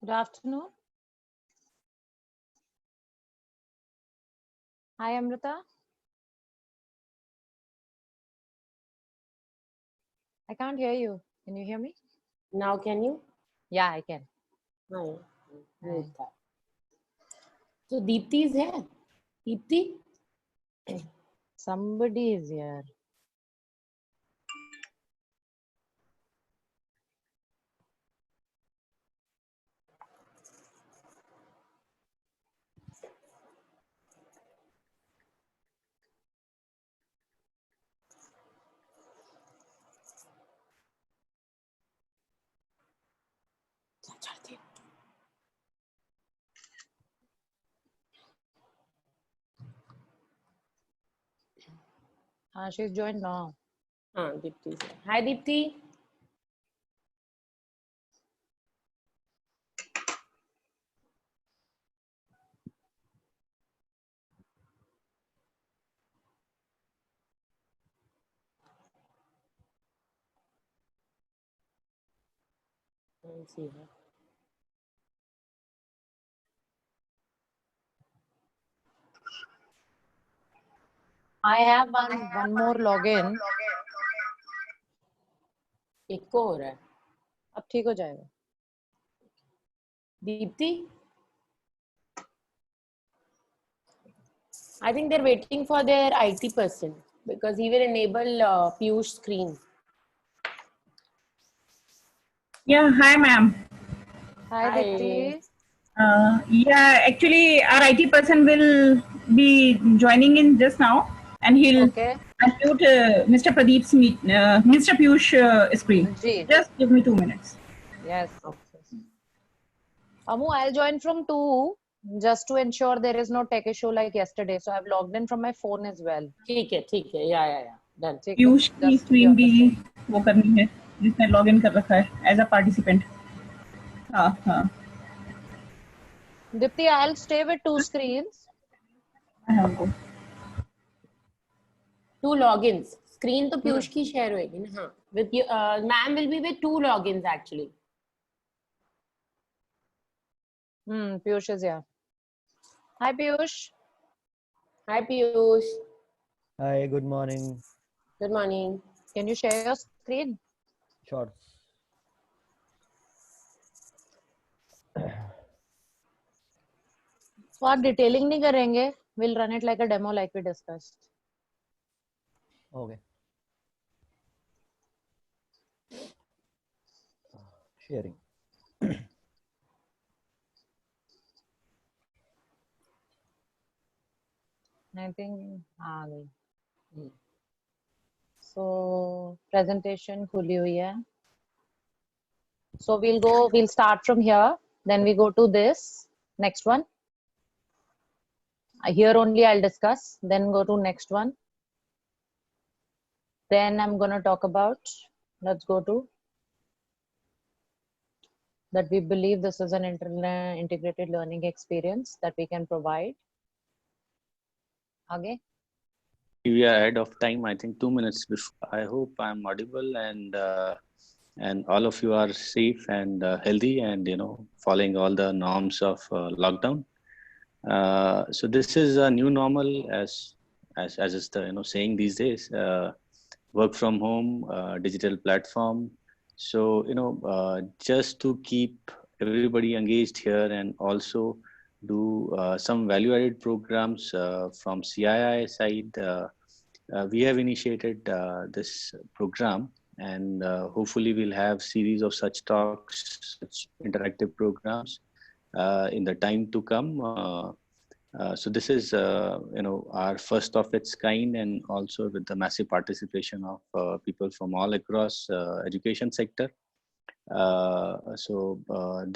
Good afternoon. Hi, Amrita. I can't hear you. Can you hear me? Now can you? Yeah, I can. Hi. Hi. So Deepti is here. Deepti? Somebody is here. She's joined now. Deepti is here. Hi Deepti. I see her. I have one more login. Echo हो रहा है. अब ठीक हो जाएगा. Deepti? I think they're waiting for their IT person because he will enable Piyush screen. Yeah, hi, ma'am. Hi, Hi. Dipti. Yeah, actually, our IT person will be joining in just now, and he'll Okay. unmute Mr. Pradeep's Mr. Piyush screen. Ji. Just give me 2 minutes. Yes. Amu, I'll join from 2 just to ensure there is no tech issue like yesterday. So I've logged in from my phone as well. ठीक है. Yeah. Done. ठीक है? पीयूष की Just be screen on the भी phone. वो करनी है जिसने लॉग इन कर रखा है एज अ पार्टिसिपेंट. हाँ. Dipti, I'll stay with 2 screens. हाँ उनको. Two logins. Screen तो पीयूष की share होएगी ना. हाँ. With you, ma'am will be with 2 logins actually. Piyush is here. Hi, Piyush. Hi Piyush. Hi, good morning. Good morning. Can you share your screen? Sure. So आप detailing नहीं करेंगे. We'll run it like a demo like we discussed. Okay. Sharing. I think आ गई. So presentation खुली हुई है. So we'll start from here. Then we go to this next one. Here only I'll discuss. Then go to next one. Then I'm gonna talk about. Let's go to that we believe this is an integrated learning experience that we can provide. Okay. We are ahead of time. I think 2 minutes before. I hope I'm audible and all of you are safe and healthy and following all the norms of lockdown. So this is a new normal as is the saying these days. Work from home, digital platform. So just to keep everybody engaged here and also do some value-added programs from CII side. We have initiated this program, and hopefully we'll have series of such talks, such interactive programs in the time to come. So this is our first of its kind, and also with the massive participation of people from all across education sector.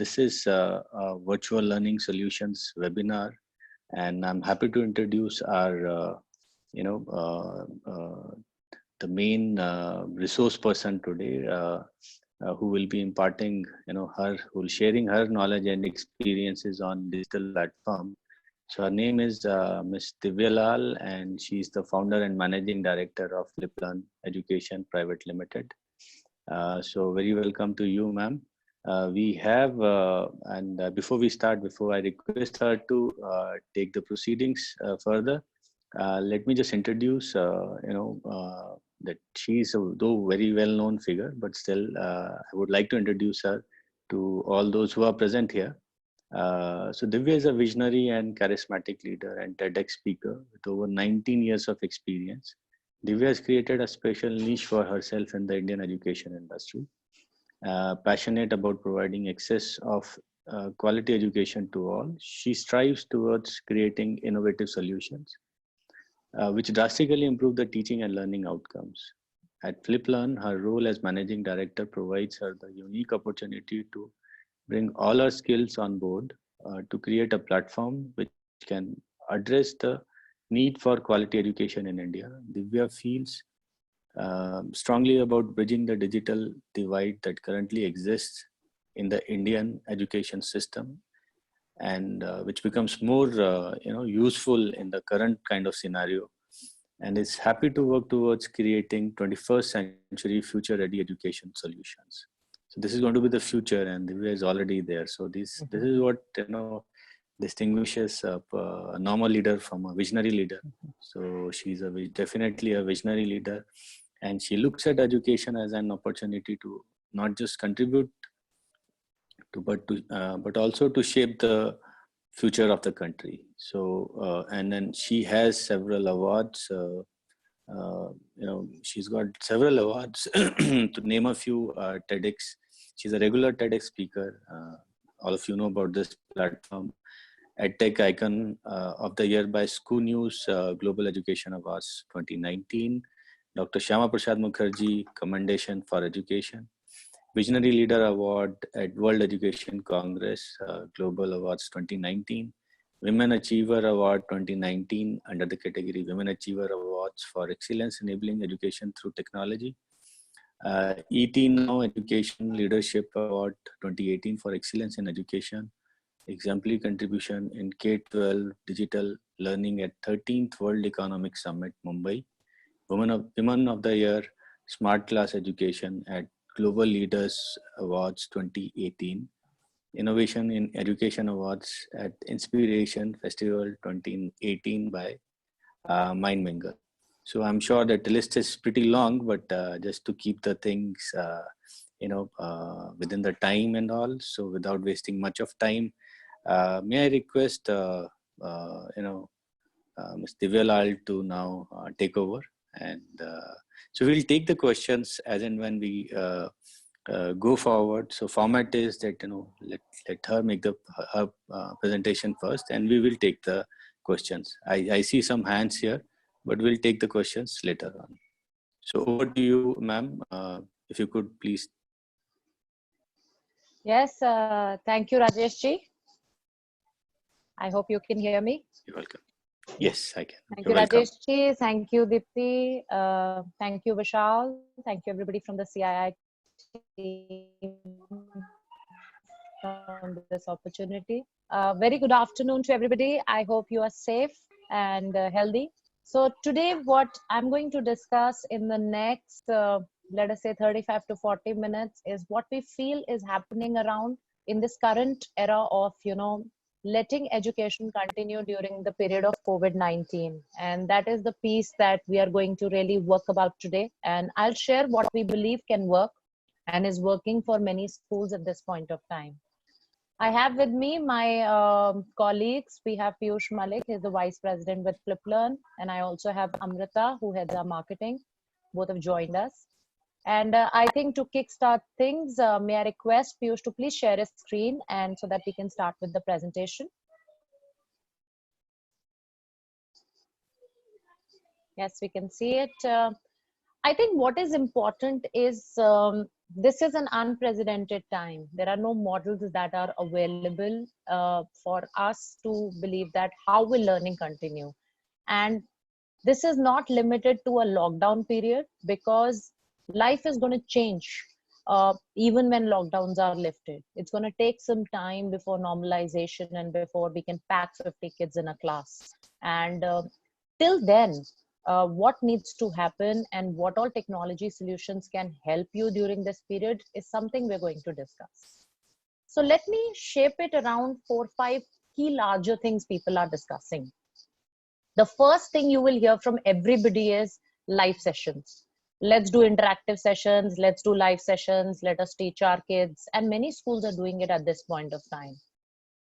This is a virtual learning solutions webinar, and I'm happy to introduce our the main resource person today, who will be imparting who will sharing her knowledge and experiences on digital platform. So her name is Ms. Divya Lal, and she's the founder and managing director of LipLearn Education Private Limited. So very welcome to you, ma'am. We have, before we start, before I request her to take the proceedings further, let me just introduce, that she's a though very well-known figure, but still, I would like to introduce her to all those who are present here. So Divya is a visionary and charismatic leader and TEDx speaker with over 19 years of experience. Divya has created a special niche for herself in the Indian education industry. Passionate about providing access of quality education to all, she strives towards creating innovative solutions which drastically improve the teaching and learning outcomes. At FlipLearn, her role as managing director provides her the unique opportunity to bring all her skills on board to create a platform which can address the need for quality education in India. Divya feels strongly about bridging the digital divide that currently exists in the Indian education system, and which becomes more useful in the current kind of scenario, and is happy to work towards creating 21st century future ready education solutions. So this is going to be the future, and Divya is already there. So this is what distinguishes a normal leader from a visionary leader. So she's definitely a visionary leader, and she looks at education as an opportunity to not just contribute to, but also to shape the future of the country. So and then she has several awards. She's got several awards. To name a few, TEDx. She's a regular TEDx speaker. All of you know about this platform. EdTech Icon of the Year by School News Global Education Awards 2019. Dr. Shyama Prasad Mukherjee Commendation for Education. Visionary Leader Award at World Education Congress Global Awards 2019. Women Achiever Award 2019 under the category Women Achiever Awards for Excellence Enabling Education Through Technology. ET Now Education Leadership Award 2018 for Excellence in Education. Exemplary contribution in K-12 digital learning at 13th World Economic Summit, Mumbai. Women of the Year, Smart Class Education at Global Leaders Awards 2018. Innovation in Education Awards at Inspiration Festival 2018 by Mindminger. So I'm sure that the list is pretty long, but just to keep the things, within the time and all. So without wasting much of time, may I request, Ms. Divya Lal to now take over, and so we'll take the questions as and when we go forward. So format is that let her make her presentation first, and we will take the questions. I see some hands here, but we'll take the questions later on. So over to you, ma'am. If you could please. Yes, thank you, Rajesh ji. I hope you can hear me. You're welcome. Yes, I can. Thank You're you, welcome. Rajesh ji. Thank you, Dipti. Thank you, Vishal. Thank you, everybody from the CII team for this opportunity. Very good afternoon to everybody. I hope you are safe and healthy. So today, what I'm going to discuss in the next, let us say 35 to 40 minutes is what we feel is happening around in this current era of, letting education continue during the period of COVID-19. And that is the piece that we are going to really work about today. And I'll share what we believe can work and is working for many schools at this point of time. I have with me my colleagues. We have Piyush Malik, he's the Vice President with FlipLearn. And I also have Amrita, who heads our marketing. Both have joined us. And I think to kickstart things, may I request Piyush to please share his screen and so that we can start with the presentation. Yes, we can see it. I think what is important is this is an unprecedented time. There are no models that are available for us to believe that how will learning continue. And this is not limited to a lockdown period, because life is going to change even when lockdowns are lifted. It's going to take some time before normalization and before we can pack 50 kids in a class. And till then, what needs to happen and what all technology solutions can help you during this period is something we're going to discuss. So let me shape it around 4-5 key larger things people are discussing. The first thing you will hear from everybody is live sessions. Let's do interactive sessions. Let's do live sessions. Let us teach our kids. And many schools are doing it at this point of time.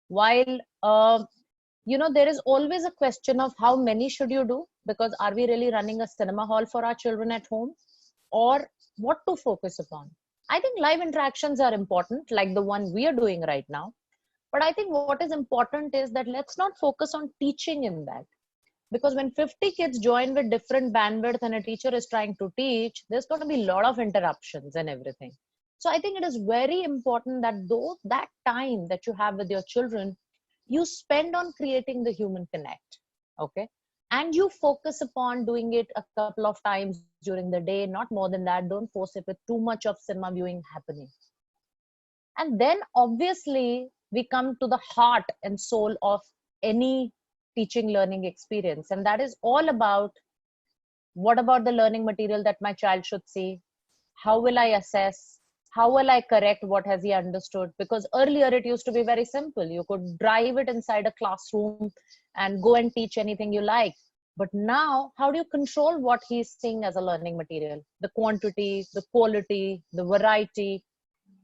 While, there is always a question of how many should you do? Because are we really running a cinema hall for our children at home? Or what to focus upon? I think live interactions are important, like the one we are doing right now. But I think what is important is that let's not focus on teaching in that. Because when 50 kids join with different bandwidth and a teacher is trying to teach, there's going to be a lot of interruptions and everything. So I think it is very important that that time that you have with your children, you spend on creating the human connect. Okay. And you focus upon doing it a couple of times during the day, not more than that. Don't force it with too much of cinema viewing happening. And then obviously we come to the heart and soul of any teaching learning experience. And that is all about, what about the learning material that my child should see? How will I assess? How will I correct what has he understood? Because earlier it used to be very simple. You could drive it inside a classroom and go and teach anything you like. But now, how do you control what he's seeing as a learning material? The quantity, the quality, the variety.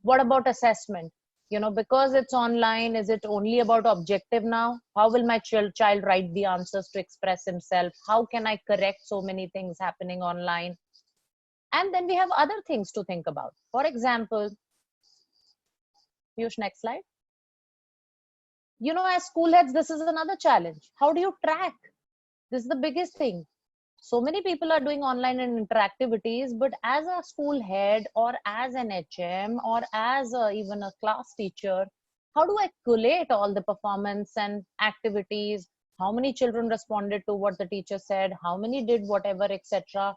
What about assessment? Because it's online, is it only about objective now? How will my child write the answers to express himself? How can I correct so many things happening online? And then we have other things to think about. For example, Piyush, next slide. As school heads, this is another challenge. How do you track? This is the biggest thing. So many people are doing online and interactivities, but as a school head or as an HM or as even a class teacher, how do I collate all the performance and activities? How many children responded to what the teacher said? How many did whatever, etc.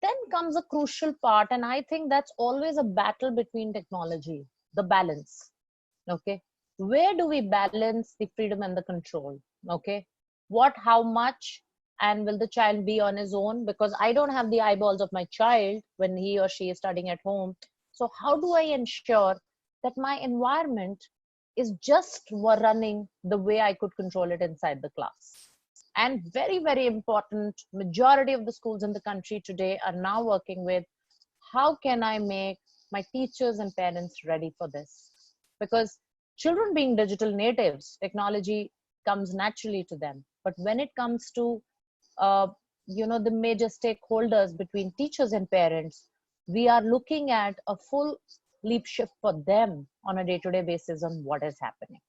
Then comes a crucial part, and I think that's always a battle between technology, the balance. Okay, where do we balance the freedom and the control? Okay, what, how much? And will the child be on his own? Because I don't have the eyeballs of my child when he or she is studying at home. So how do I ensure that my environment is just running the way I could control it inside the class? And very, very important, majority of the schools in the country today are now working with, how can I make my teachers and parents ready for this? Because children being digital natives, technology comes naturally to them. But when it comes to the major stakeholders between teachers and parents, we are looking at a full leap shift for them on a day-to-day basis on what is happening.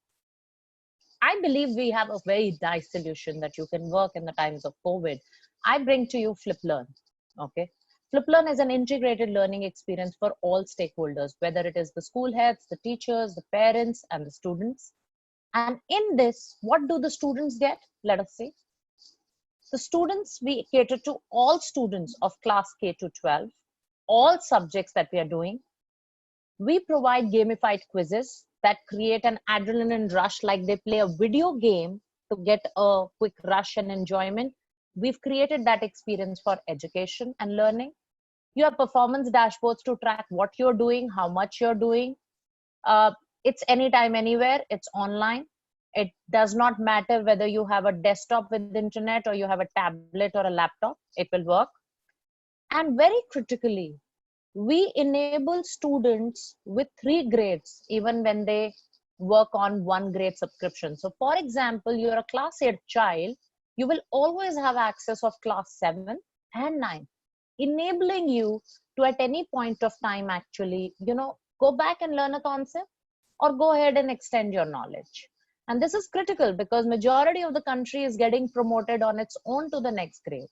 I believe we have a very nice solution that you can work in the times of COVID. I bring to you FlipLearn. Okay, FlipLearn is an integrated learning experience for all stakeholders, whether it is the school heads, the teachers, the parents, and the students. And in this, what do the students get? Let us see. The students, we cater to all students of class K to 12, all subjects that we are doing. We provide gamified quizzes that create an adrenaline rush, like they play a video game to get a quick rush and enjoyment. We've created that experience for education and learning. You have performance dashboards to track what you're doing, how much you're doing. It's anytime, anywhere, it's online. It does not matter whether you have a desktop with internet or you have a tablet or a laptop, it will work. And very critically, we enable students with 3 grades, even when they work on 1 grade subscription. So for example, you're a class 8 child, you will always have access of class 7 and 9, enabling you to at any point of time actually, go back and learn a concept or go ahead and extend your knowledge. And this is critical because majority of the country is getting promoted on its own to the next grade.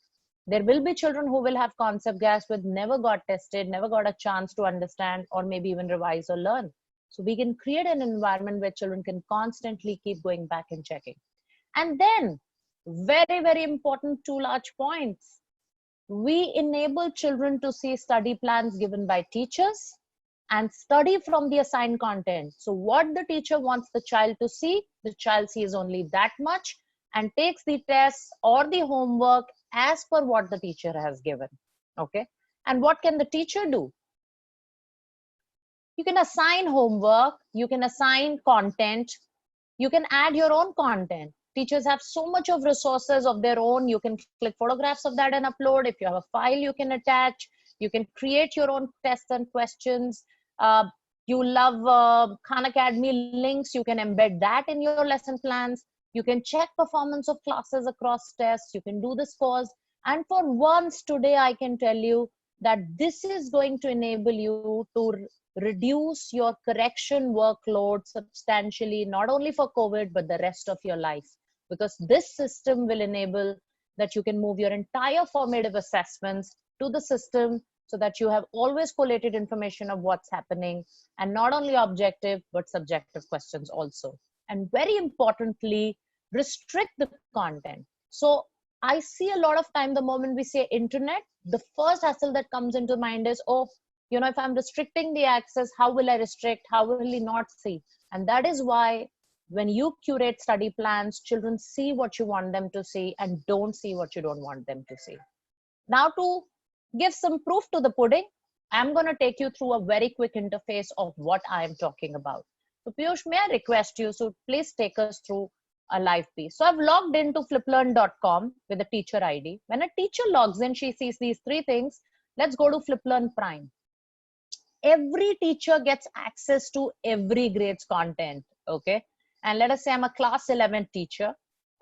There will be children who will have concept gaps with never got tested, never got a chance to understand or maybe even revise or learn. So we can create an environment where children can constantly keep going back and checking. And then very, very important 2 large points. We enable children to see study plans given by teachers and study from the assigned content. So what the teacher wants the child to see, the child sees only that much and takes the tests or the homework as per what the teacher has given. Okay. And what can the teacher do? You can assign homework, you can assign content, you can add your own content. Teachers have so much of resources of their own. You can click photographs of that and upload. If you have a file, you can attach. You can create your own tests and questions. You love Khan Academy links, you can embed that in your lesson plans. You can check performance of classes across tests. You can do the scores. And for once today, I can tell you that this is going to enable you to reduce your correction workload substantially, not only for COVID, but the rest of your life. Because this system will enable that you can move your entire formative assessments to the system so that you have always collated information of what's happening, and not only objective, but subjective questions also. And very importantly, restrict the content. So I see a lot of time, the moment we say internet, the first hassle that comes into mind is, oh, you know, if I'm restricting the access, how will I restrict? How will he not see? And that is why when you curate study plans, children see what you want them to see and don't see what you don't want them to see. Now, to give some proof to the pudding, I'm going to take you through a very quick interface of what I'm talking about. So Piyush, may I request you, so please take us through a live piece. So I've logged into fliplearn.com with a teacher ID. When a teacher logs in, she sees these three things. Let's go to FlipLearn Prime. Every teacher gets access to every grade's content, okay? And let us say I'm a class 11 teacher.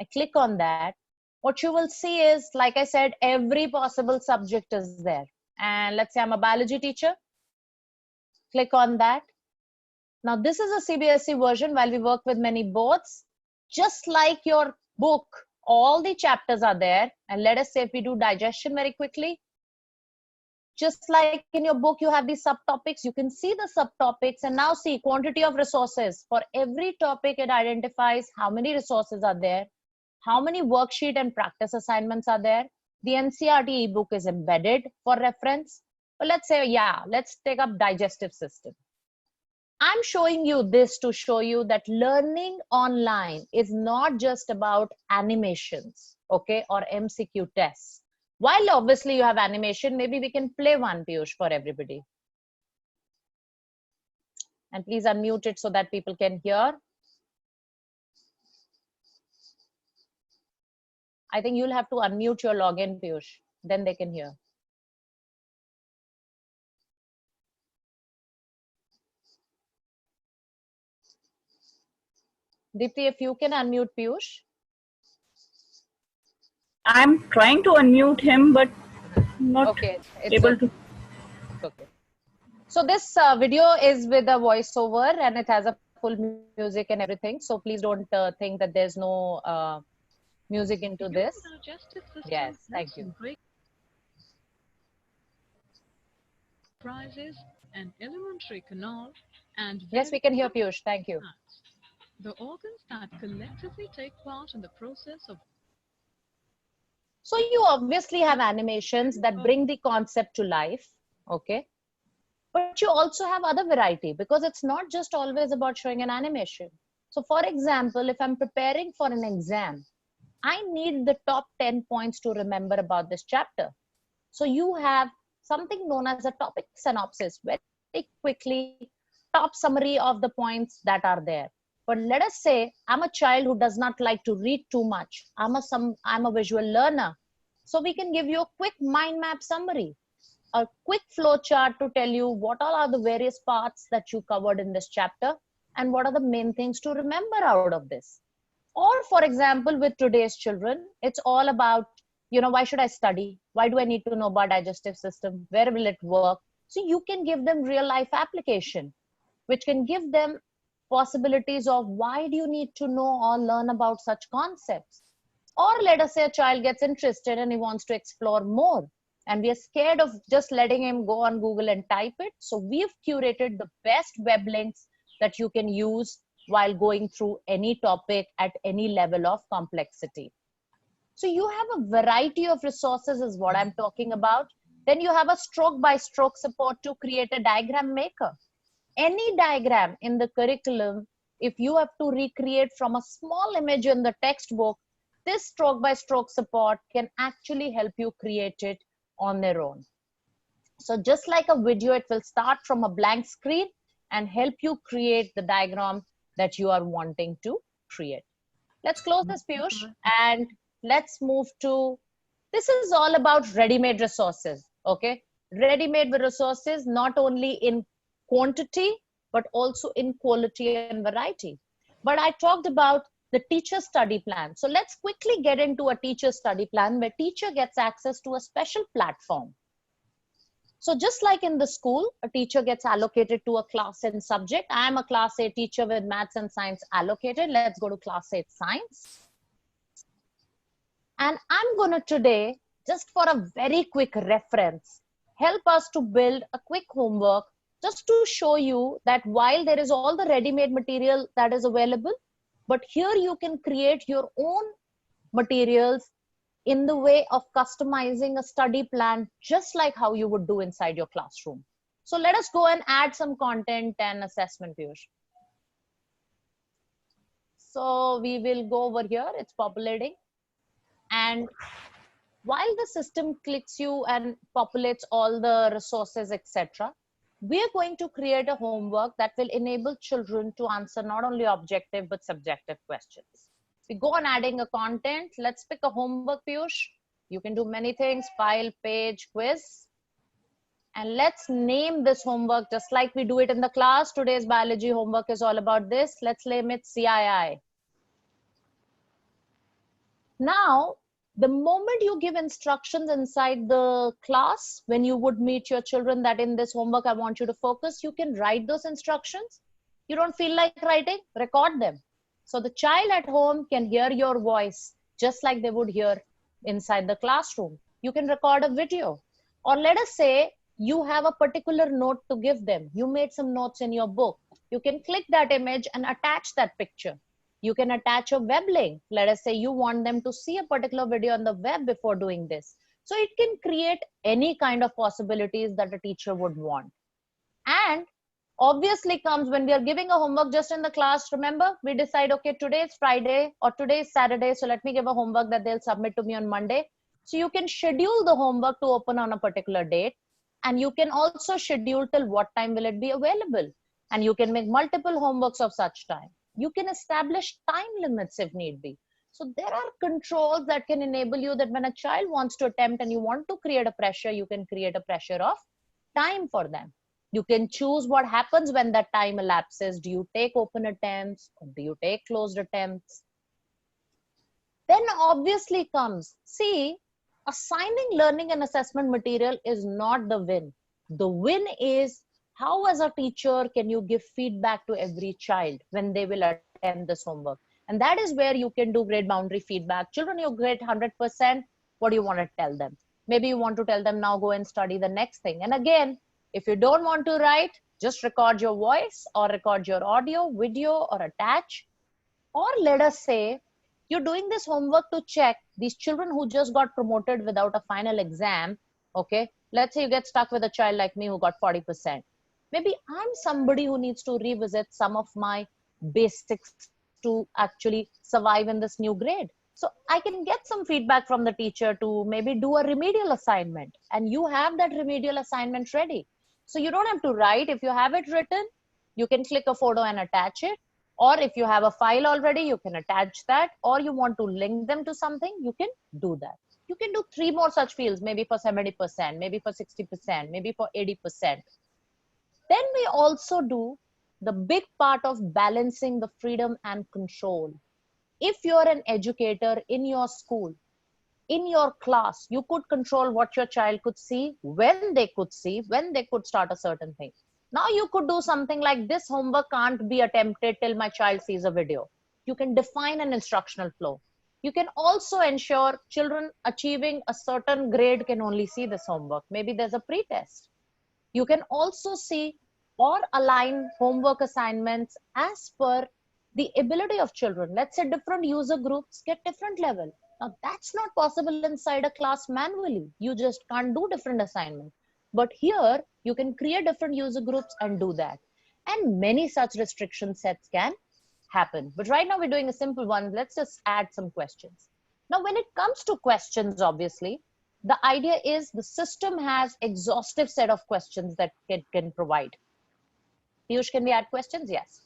I click on that. What you will see is, like I said, every possible subject is there. And let's say I'm a biology teacher. Click on that. Now this is a CBSE version. While we work with many boards, just like your book, all the chapters are there. And let us say if we do digestion very quickly, just like in your book, you have these subtopics, you can see the subtopics and now see quantity of resources. For every topic, it identifies how many resources are there, how many worksheet and practice assignments are there. The NCERT ebook is embedded for reference. But let's say, yeah, let's take up digestive system. I'm showing you this to show you that learning online is not just about animations, okay, or MCQ tests. While obviously you have animation, maybe we can play one, Piyush, for everybody. And please unmute it so that people can hear. I think you'll have to unmute your login, Piyush, then they can hear. Deepti, if you can unmute Piyush. I'm trying to unmute him, but not Okay, it's able okay. to. Okay. So this video is with a voiceover and it has a full music and everything. So please don't think that there's no music into this. Yes, thank you. Prizes an elementary canal and Yes, we can hear Piyush. Thank you. the organs that collectively take part in the process of. So you obviously have animations that bring the concept to life, okay? But you also have other variety because it's not just always about showing an animation. So for example, if I'm preparing for an exam, I need the top 10 points to remember about this chapter. So you have something known as a topic synopsis, very quickly, top summary of the points that are there. But let us say I'm a child who does not like to read too much. I'm a visual learner. So we can give you a quick mind map summary, a quick flow chart to tell you what all are the various parts that you covered in this chapter and what are the main things to remember out of this. Or for example, with today's children, it's all about, you know, why should I study? Why do I need to know about digestive system? Where will it work? So you can give them real life application, which can give them possibilities of why do you need to know or learn about such concepts. Or let us say a child gets interested and he wants to explore more. And we are scared of just letting him go on Google and type it. So we've curated the best web links that you can use while going through any topic at any level of complexity. So you have a variety of resources is what I'm talking about. Then you have a stroke by stroke support to create a diagram maker. Any diagram in the curriculum, if you have to recreate from a small image in the textbook, this stroke by stroke support can actually help you create it on their own. So just like a video, it will start from a blank screen and help you create the diagram that you are wanting to create. Let's close this, Piyush, and let's move to, this is all about ready-made resources, okay? Ready-made resources, not only in quantity, but also in quality and variety. But I talked about the teacher study plan. So let's quickly get into a teacher study plan where teacher gets access to a special platform. So just like in the school, a teacher gets allocated to a class and subject. I am a class 8 teacher with maths and science allocated. Let's go to class 8 science. And I'm going to today, just for a very quick reference, help us to build a quick homework just to show you that while there is all the ready-made material that is available, but here you can create your own materials in the way of customizing a study plan, just like how you would do inside your classroom. So let us go and add some content and assessment, Piyush. So we will go over here, it's populating. And while the system clicks you and populates all the resources, etc., we are going to create a homework that will enable children to answer not only objective but subjective questions. We go on adding a content. Let's pick a homework, Piyush. You can do many things, file, page, quiz. And let's name this homework just like we do it in the class. Today's biology homework is all about this. Let's name it CII. Now, the moment you give instructions inside the class, when you would meet your children that in this homework, I want you to focus, you can write those instructions. You don't feel like writing, record them. So the child at home can hear your voice just like they would hear inside the classroom. You can record a video. Or let us say you have a particular note to give them. You made some notes in your book. You can click that image and attach that picture. You can attach a web link. Let us say you want them to see a particular video on the web before doing this. So it can create any kind of possibilities that a teacher would want. And obviously comes when we are giving a homework just in the class. Remember, we decide, okay, today is Friday or today is Saturday. So let me give a homework that they'll submit to me on Monday. So you can schedule the homework to open on a particular date. And you can also schedule till what time will it be available. And you can make multiple homeworks of such time. You can establish time limits if need be. So there are controls that can enable you that when a child wants to attempt and you want to create a pressure, you can create a pressure of time for them. You can choose what happens when that time elapses. Do you take open attempts or do you take closed attempts? Then obviously comes, see, assigning learning and assessment material is not the win. The win is how as a teacher can you give feedback to every child when they will attempt this homework. And that is where you can do grade boundary feedback. Children, you grade 100%. What do you want to tell them? Maybe you want to tell them now go and study the next thing. And again, if you don't want to write, just record your voice or record your audio, video or attach. Or let us say you're doing this homework to check these children who just got promoted without a final exam. Okay, let's say you get stuck with a child like me who got 40%. Maybe I'm somebody who needs to revisit some of my basics to actually survive in this new grade. So I can get some feedback from the teacher to maybe do a remedial assignment, and you have that remedial assignment ready. So you don't have to write. If you have it written, you can click a photo and attach it. Or if you have a file already, you can attach that. Or you want to link them to something, you can do that. You can do 3 more such fields, maybe for 70%, maybe for 60%, maybe for 80%. Then we also do the big part of balancing the freedom and control. If you're an educator in your school, in your class, you could control what your child could see, when they could start a certain thing. Now you could do something like this homework can't be attempted till my child sees a video. You can define an instructional flow. You can also ensure children achieving a certain grade can only see this homework. Maybe there's a pre-test. You can also see or align homework assignments as per the ability of children. Let's say different user groups get different level. Now that's not possible inside a class manually. You just can't do different assignments. But here you can create different user groups and do that. And many such restriction sets can happen. But right now we're doing a simple one. Let's just add some questions. Now when it comes to questions, obviously, the idea is the system has exhaustive set of questions that it can provide. Piyush, can we add questions? Yes.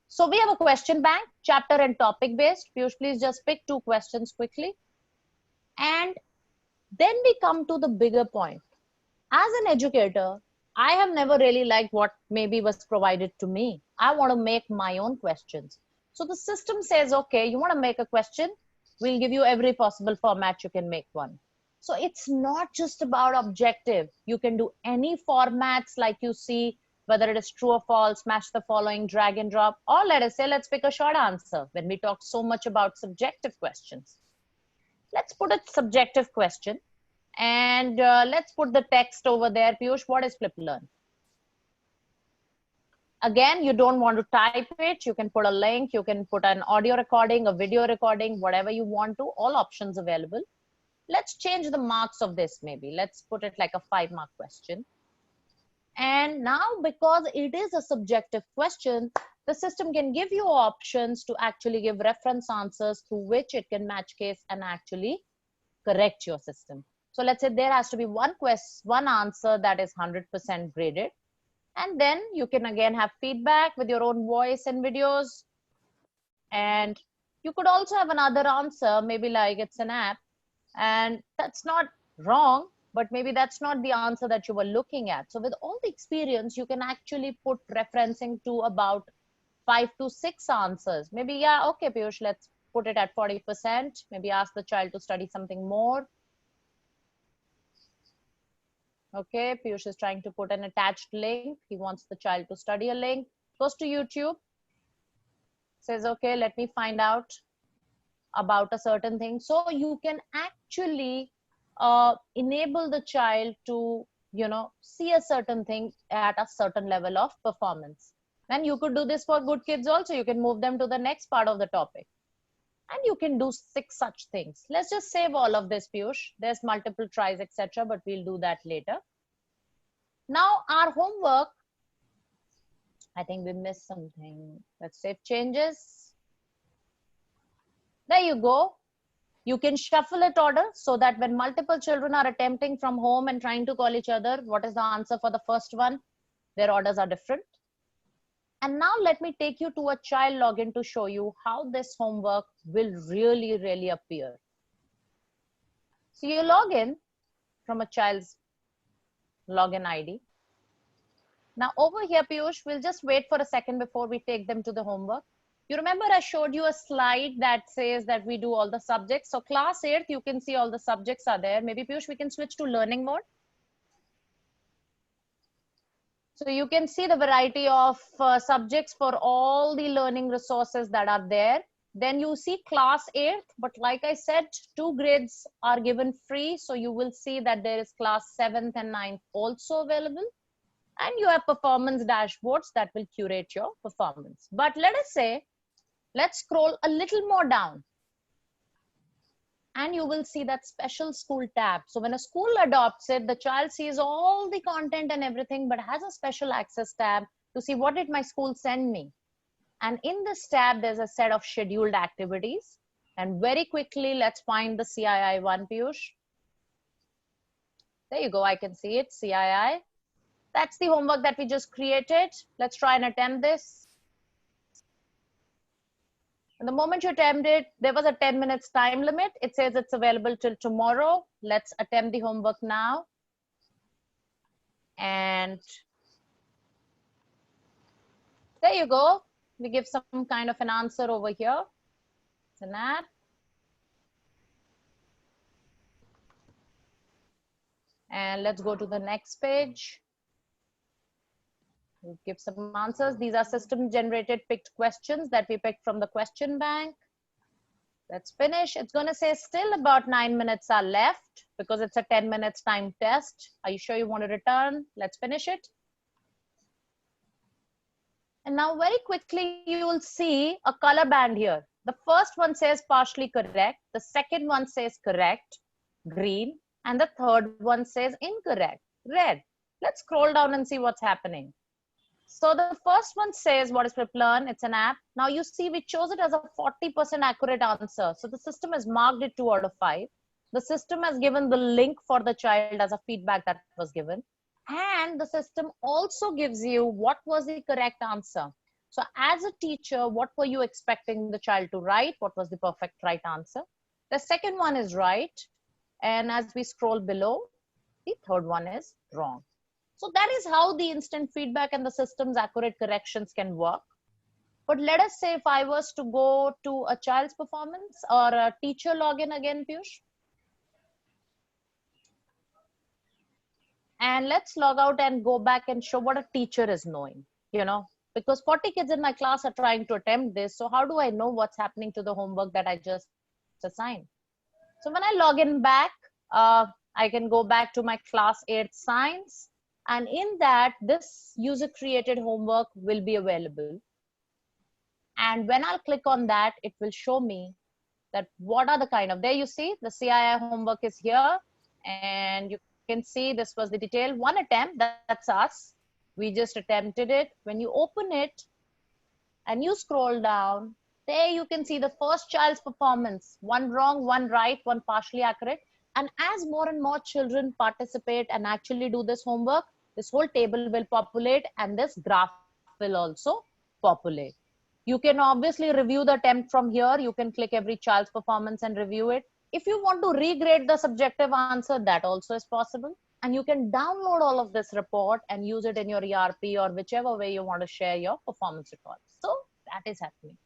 So we have a question bank, chapter and topic based. Piyush, please just pick 2 questions quickly. And then we come to the bigger point. As an educator, I have never really liked what maybe was provided to me. I want to make my own questions. So the system says, okay, you want to make a question? We'll give you every possible format you can make one. So it's not just about objective. You can do any formats like you see, whether it is true or false, match the following, drag and drop, or let us say, let's pick a short answer when we talk so much about subjective questions. Let's put a subjective question. And let's put the text over there. Piyush, what is Flip Learn? Again, you don't want to type it. You can put a link. You can put an audio recording, a video recording, whatever you want to. All options available. Let's change the marks of this maybe. Let's put it like a 5-mark question. And now, because it is a subjective question, the system can give you options to actually give reference answers through which it can match case and actually correct your system. So let's say there has to be one answer that is 100% graded. And then you can again have feedback with your own voice and videos. And you could also have another answer, maybe like it's an app. And that's not wrong, but maybe that's not the answer that you were looking at. So with all the experience, you can actually put referencing to about 5 to 6 answers. Maybe, yeah, okay, Piyush, let's put it at 40%. Maybe ask the child to study something more. Okay, Piyush is trying to put an attached link. He wants the child to study a link. Goes to YouTube. Says, okay, let me find out about a certain thing. So you can actually enable the child to, see a certain thing at a certain level of performance. And you could do this for good kids also. You can move them to the next part of the topic. And you can do 6 such things. Let's just save all of this, Piyush. There's multiple tries, etc., but we'll do that later. Now our homework, I think we missed something. Let's save changes. There you go. You can shuffle it order so that when multiple children are attempting from home and trying to call each other, what is the answer for the first one? Their orders are different. And now let me take you to a child login to show you how this homework will really, really appear. So you log in from a child's login ID. Now over here, Piyush, we'll just wait for a second before we take them to the homework. You remember I showed you a slide that says that we do all the subjects. So class 8th, you can see all the subjects are there. Maybe Piyush, we can switch to learning mode. So you can see the variety of subjects for all the learning resources that are there. Then you see class 8th, but like I said, 2 grades are given free. So you will see that there is class 7th and 9th also available. And you have performance dashboards that will curate your performance. But let us say, let's scroll a little more down. And you will see that special school tab. So when a school adopts it, the child sees all the content and everything, but has a special access tab to see what did my school send me. And in this tab, there's a set of scheduled activities. And very quickly, let's find the CII one, Piyush. There you go, I can see it, CII. That's the homework that we just created. Let's try and attempt this. And the moment you attempt it, there was a 10 minutes time limit. It says it's available till tomorrow. Let's attempt the homework now. And there you go. We give some kind of an answer over here. It's an app. And let's go to the next page. We'll give some answers. These are system generated picked questions that we picked from the question bank. Let's finish. It's going to say still about 9 minutes are left because it's a 10 minutes time test. Are you sure you want to return? Let's finish it. And now very quickly, you will see a color band here. The first one says partially correct. The second one says correct, green. And the third one says incorrect, red. Let's scroll down and see what's happening. So the first one says, what is Flip Learn? It's an app. Now you see we chose it as a 40% accurate answer. So the system has marked it 2 out of 5. The system has given the link for the child as a feedback that was given. And the system also gives you what was the correct answer. So as a teacher, what were you expecting the child to write? What was the perfect right answer? The second one is right. And as we scroll below, the third one is wrong. So that is how the instant feedback and the system's accurate corrections can work. But let us say if I was to go to a child's performance or a teacher login again, Piyush. And let's log out and go back and show what a teacher is knowing, because 40 kids in my class are trying to attempt this. So how do I know what's happening to the homework that I just assigned? So when I log in back, I can go back to my class 8 science. And in that, this user created homework will be available. And when I'll click on that, it will show me that what are the kind of, there you see the CII homework is here. And you can see this was the detail. One attempt, that's us. We just attempted it. When you open it and you scroll down, there you can see the first child's performance. One wrong, one right, one partially accurate. And as more and more children participate and actually do this homework, this whole table will populate and this graph will also populate. You can obviously review the attempt from here. You can click every child's performance and review it. If you want to regrade the subjective answer, that also is possible. And you can download all of this report and use it in your ERP or whichever way you want to share your performance records. So that is happening.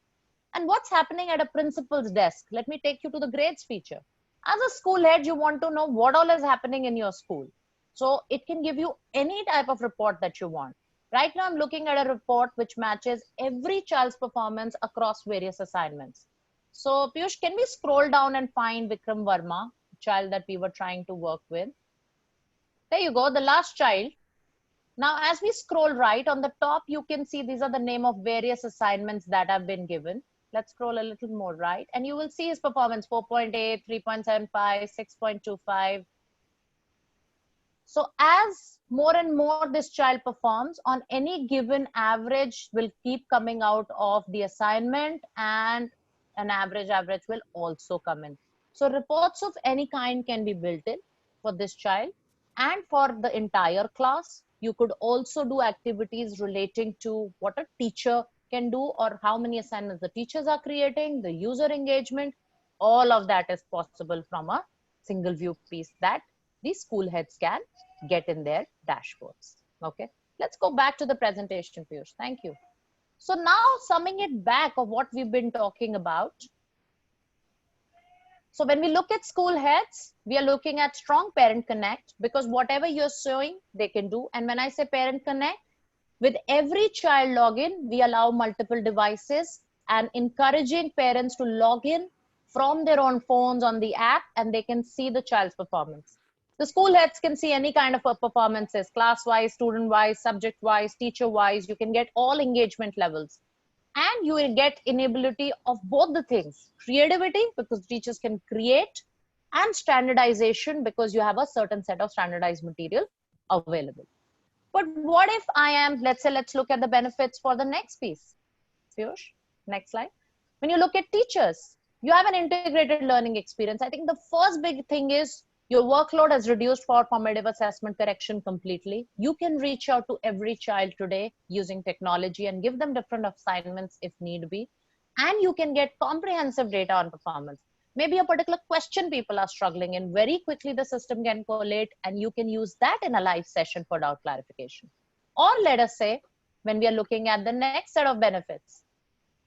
And what's happening at a principal's desk? Let me take you to the grades feature. As a school head, you want to know what all is happening in your school. So it can give you any type of report that you want. Right now, I'm looking at a report which matches every child's performance across various assignments. So Piyush, can we scroll down and find Vikram Verma, the child that we were trying to work with? There you go, the last child. Now, as we scroll right on the top, you can see these are the name of various assignments that have been given. Let's scroll a little more right and you will see his performance 4.8, 3.75, 6.25. So as more and more this child performs, on any given average will keep coming out of the assignment and an average will also come in. So reports of any kind can be built in for this child and for the entire class. You could also do activities relating to what a teacher can do or how many assignments the teachers are creating, the user engagement, all of that is possible from a single view piece that the school heads can get in their dashboards. Okay, let's go back to the presentation, Piyush. Thank you. So now summing it back of what we've been talking about. So when we look at school heads, we are looking at strong parent connect because whatever you're showing, they can do. And when I say parent connect, with every child login, we allow multiple devices and encouraging parents to log in from their own phones on the app and they can see the child's performance. The school heads can see any kind of performances, class-wise, student-wise, subject-wise, teacher-wise. You can get all engagement levels. And you will get inability of both the things. Creativity, because teachers can create, and standardization, because you have a certain set of standardized material available. But what if I am, let's say, let's look at the benefits for the next piece. Piyush, next slide. When you look at teachers, you have an integrated learning experience. I think the first big thing is your workload has reduced for formative assessment correction completely. You can reach out to every child today using technology and give them different assignments if need be. And you can get comprehensive data on performance. Maybe a particular question people are struggling in, very quickly the system can collate and you can use that in a live session for doubt clarification. Or let us say, when we are looking at the next set of benefits,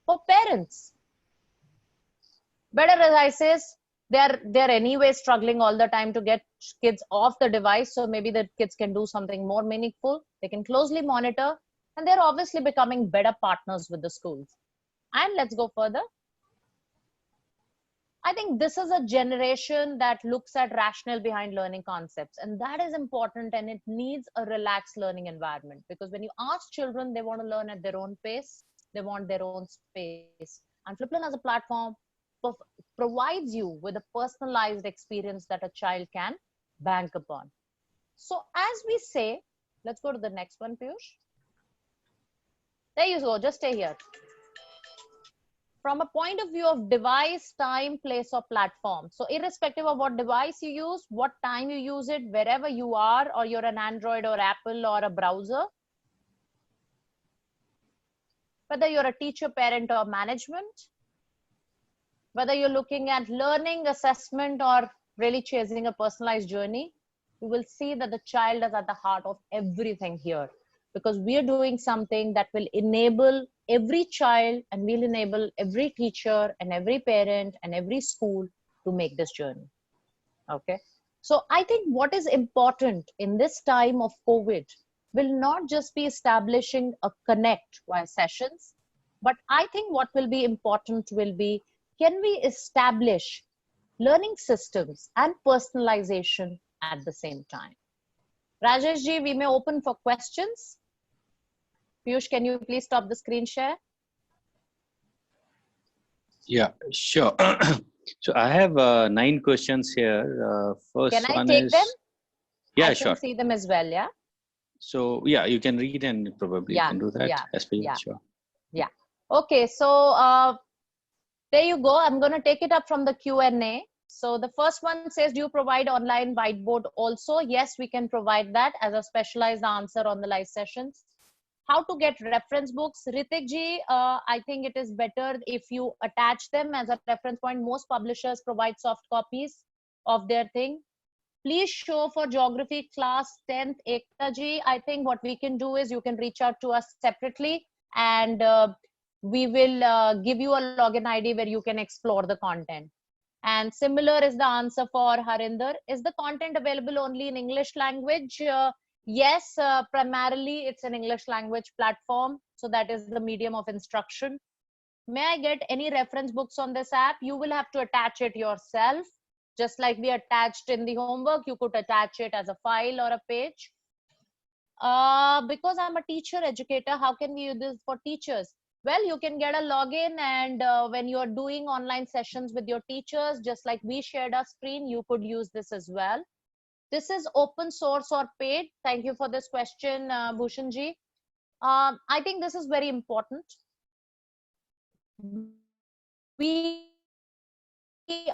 for parents, better devices, they're anyway struggling all the time to get kids off the device. So maybe the kids can do something more meaningful. They can closely monitor and they're obviously becoming better partners with the schools. And let's go further. I think this is a generation that looks at rationale behind learning concepts, and that is important, and it needs a relaxed learning environment because when you ask children, they want to learn at their own pace, they want their own space. And Fliplearn as a platform provides you with a personalized experience that a child can bank upon. So as we say, let's go to the next one, Piyush. There you go, just stay here. from a point of view of device, time, place, or platform. So irrespective of what device you use, what time you use it, wherever you are, or you're an Android or Apple or a browser, whether you're a teacher, parent, or management, whether you're looking at learning, assessment, or really chasing a personalized journey, you will see that the child is at the heart of everything here, because we are doing something that will enable every child and will enable every teacher and every parent and every school to make this journey. Okay. So I think what is important in this time of COVID will not just be establishing a connect via sessions, but I think what will be important will be, can we establish learning systems and personalization at the same time? Rajesh ji, we may open for questions. Piyush, can you please stop the screen share? Yeah, sure. So I have 9 questions here. First Can I one take is, them? yeah, I sure. can see them as well, yeah? So yeah, you can read and probably you Yeah, can do that yeah, as per you. yeah. Sure. Yeah. Okay, so there you go. I'm going to take it up from the Q&A. So the first one says, do you provide online whiteboard also? Yes, we can provide that as a specialized answer on the live sessions. How to get reference books? Ritik ji, I think it is better if you attach them as a reference point. Most publishers provide soft copies of their thing. Please show for geography class 10th, Ekta ji. I think what we can do is you can reach out to us separately, and we will give you a login ID where you can explore the content. And similar is the answer for Harinder. Is the content available only in English language? Yes, primarily it's an English language platform. So that is the medium of instruction. May I get any reference books on this app? You will have to attach it yourself. Just like we attached in the homework, you could attach it as a file or a page. Because I'm a teacher educator, how can we use this for teachers? Well, you can get a login, and when you're doing online sessions with your teachers, just like we shared our screen, you could use this as well. This is open source or paid? Thank you for this question, Bhushanji. I think this is very important. We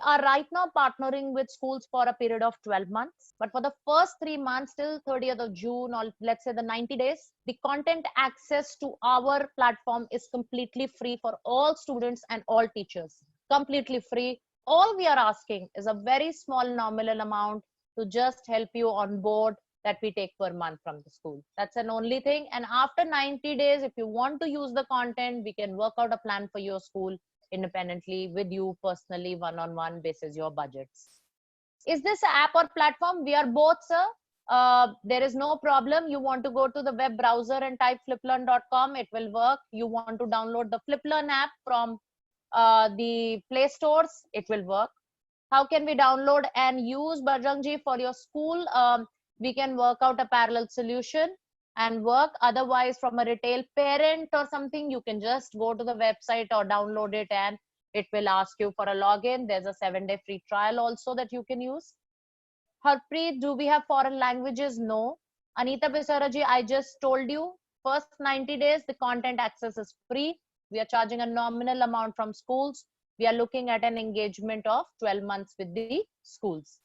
are right now partnering with schools for a period of 12 months. But for the first 3 months till 30th of June, or let's say the 90 days, the content access to our platform is completely free for all students and all teachers. Completely free. All we are asking is a very small nominal amount to just help you on board that we take per month from the school. That's an only thing. And after 90 days, if you want to use the content, we can work out a plan for your school independently with you personally, one-on-one basis your budgets. Is this an app or platform? We are both, sir. There is no problem. You want to go to the web browser and type fliplearn.com, it will work. You want to download the FlipLearn app from the Play stores, it will work. How can we download and use Bajrangji for your school? We can work out a parallel solution and work. Otherwise, from a retail parent or something, you can just go to the website or download it, and it will ask you for a login. There's a 7-day free trial also that you can use. Harpreet, do we have foreign languages? No. Anita Bisaraji, I just told you, first 90 days, the content access is free. We are charging a nominal amount from schools. We are looking at an engagement of 12 months with the schools.